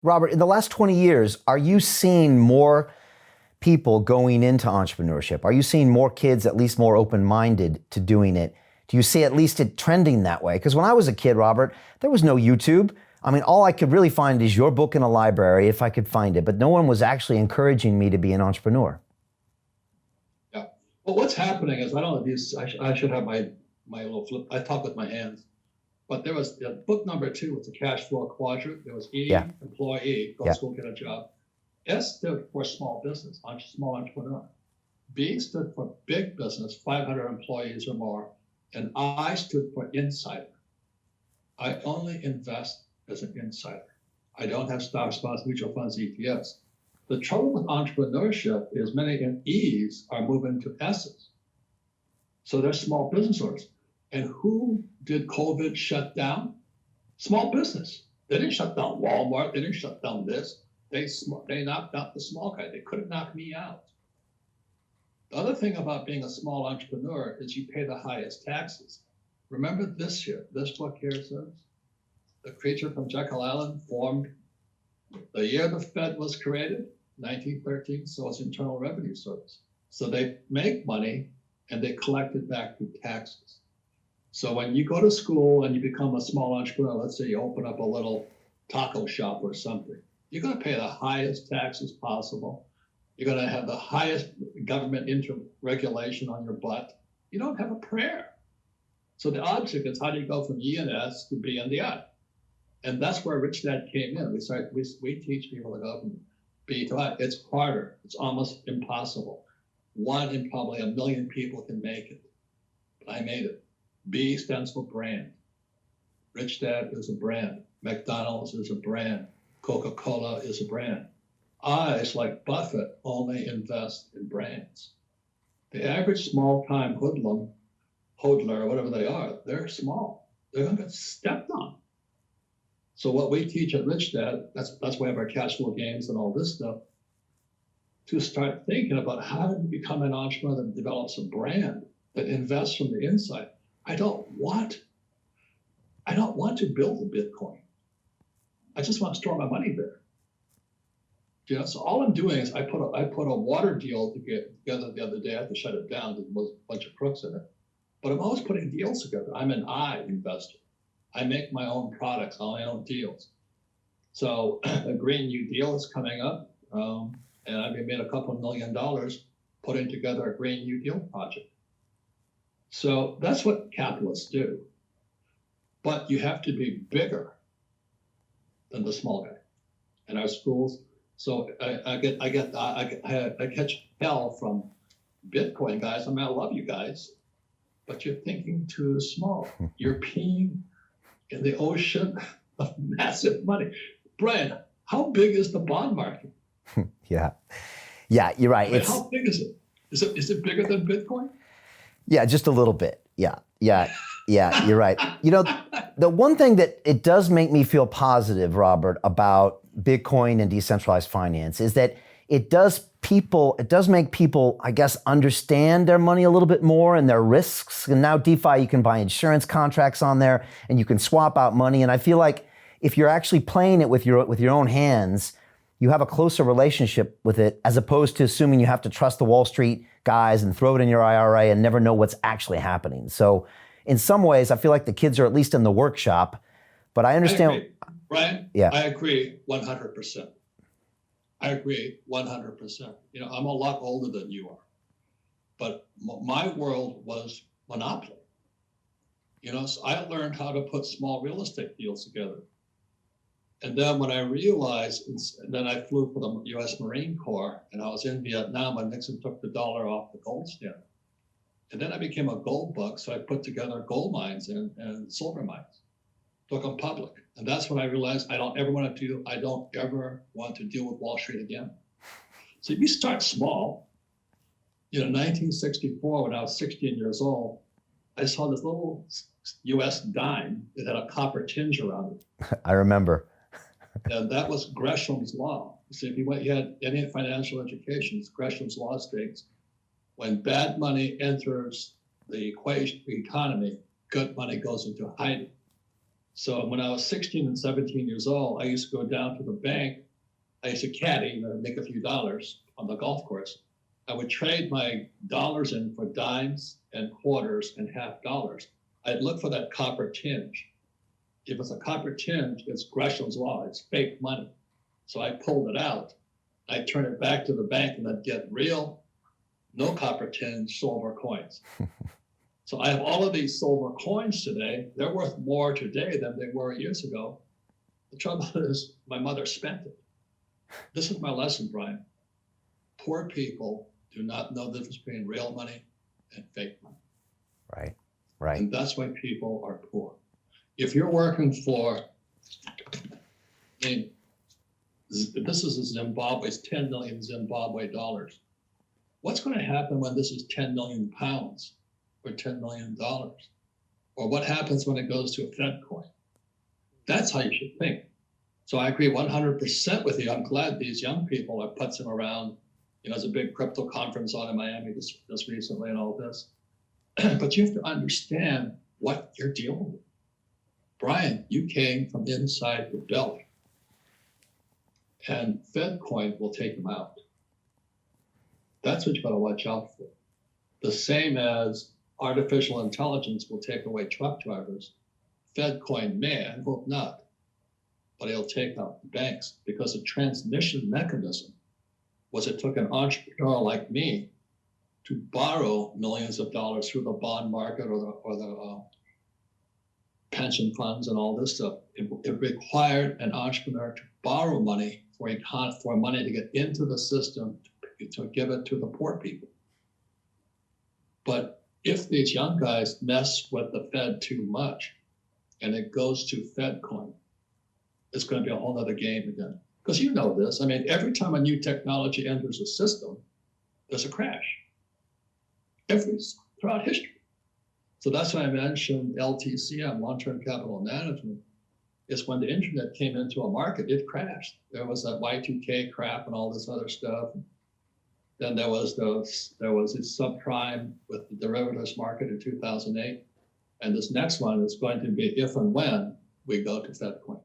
Robert, in the last 20 years, are you seeing more people going into entrepreneurship? Are you seeing more kids, at least more open-minded to doing it? Do you see at least it trending that way? Because when I was a kid, Robert, there was no YouTube. I mean, all I could really find is your book in a library if I could find it, but no one was actually encouraging me to be an entrepreneur. Yeah. Well, what's happening is I don't know these. I should have my little flip. I talk with my hands. But there was book number 2 was the cash flow quadrant. There was E, Yeah, employee, go to yeah. school, get a job. S stood for small business, small entrepreneur. B stood for big business, 500 employees or more. And I stood for insider. I only invest as an insider. I don't have stocks, bonds, mutual funds, ETFs. The trouble with entrepreneurship is many in E's are moving to S's. So they're small business owners. And who did COVID shut down? Small business. They didn't shut down Walmart. They didn't shut down this. They knocked out the small guy. They couldn't knock me out. The other thing about being a small entrepreneur is you pay the highest taxes. Remember this here, this book here says, the creature from Jekyll Island formed the year the Fed was created, 1913, so it's Internal Revenue Service. So they make money and they collect it back through taxes. So when you go to school and you become a small entrepreneur, let's say you open up a little taco shop or something, you're going to pay the highest taxes possible. You're going to have the highest government regulation on your butt. You don't have a prayer. So the object is how do you go from E and S to B and the I? And that's where Rich Dad came in. We teach people to go from B to I. It's harder. It's almost impossible. 1 in probably a million people can make it. But I made it. B stands for brand. Rich Dad is a brand. McDonald's is a brand. Coca-Cola is a brand. I, like Buffett, only invest in brands. The average small-time hoodlum, hodler, or whatever they are, they're small. They're going to get stepped on. So what we teach at Rich Dad, that's why we have our cash flow games and all this stuff, to start thinking about how to become an entrepreneur that develops a brand that invests from the inside. I don't want to build a Bitcoin. I just want to store my money there. You know, so all I'm doing is I put a water deal together the other day. I had to shut it down because there was a bunch of crooks in it. But I'm always putting deals together. I'm an I investor. I make my own products, all my own deals. So a Green New Deal is coming up, and I've made a couple $1 million putting together a Green New Deal project. So that's what capitalists do. But you have to be bigger than the small guy. In our schools, so I catch hell from Bitcoin guys. I mean, I love you guys, but you're thinking too small. You're peeing in the ocean of massive money. Brian, how big is the bond market? Yeah, you're right. I mean, how big is it? Is it bigger than Bitcoin? Yeah, just a little bit. Yeah, you're right. You know, the one thing that it does make me feel positive, Robert, about Bitcoin and decentralized finance is that it does make people, I guess, understand their money a little bit more and their risks. And now DeFi, you can buy insurance contracts on there and you can swap out money. And I feel like if you're actually playing it with your own hands, you have a closer relationship with it, as opposed to assuming you have to trust the Wall Street guys and throw it in your IRA and never know what's actually happening. So in some ways, I feel like the kids are at least in the workshop, but I understand. I agree. Brian, yeah. I agree 100%. I agree 100%. You know, I'm a lot older than you are, but my world was monopoly. You know, so I learned how to put small real estate deals together. And then when I realized, and then I flew for the U.S. Marine Corps, and I was in Vietnam when Nixon took the dollar off the gold standard. And then I became a gold bug, so I put together gold mines and silver mines, took them public. And that's when I realized I don't ever want to deal with Wall Street again. So if you start small, you know, 1964, when I was 16 years old, I saw this little U.S. dime that had a copper tinge around it. I remember. And that was Gresham's law. So if you had any financial education, Gresham's law states, when bad money enters the equation, the economy, good money goes into hiding. So when I was 16 and 17 years old, I used to go down to the bank. I used to caddy, make a few dollars on the golf course. I would trade my dollars in for dimes and quarters and half dollars. I'd look for that copper tinge. If it's a copper tinge, it's Gresham's law, it's fake money. So I pulled it out. I'd turn it back to the bank and I'd get real, no copper tinge silver coins. So I have all of these silver coins today. They're worth more today than they were years ago. The trouble is my mother spent it. This is my lesson, Brian. Poor people do not know the difference between real money and fake money. Right, right. And that's why people are poor. If you're working for, this is Zimbabwe's 10 million Zimbabwe dollars. What's going to happen when this is 10 million pounds or $10 million? Or what happens when it goes to a Fed coin? That's how you should think. So I agree 100% with you. I'm glad these young people are putzing around. There's a big crypto conference on in Miami just recently and all this. But you have to understand what you're dealing with. Brian, you came from inside the belly. And Fed coin will take them out. That's what you got to watch out for. The same as artificial intelligence will take away truck drivers. Fed coin may, I hope not, but it'll take out the banks, because the transmission mechanism was it took an entrepreneur like me to borrow millions of dollars through the bond market or the pension funds and all this stuff. It required an entrepreneur to borrow money for money to get into the system to give it to the poor people. But if these young guys mess with the Fed too much and it goes to Fed coin, it's going to be a whole other game again. Because you know this. I mean, every time a new technology enters a system, there's a crash. Throughout history. So that's why I mentioned LTCM, long-term capital management, is when the internet came into a market, it crashed. There was that Y2K crap and all this other stuff. Then there was this subprime with the derivatives market in 2008. And this next one is going to be if and when we go to Fed coin.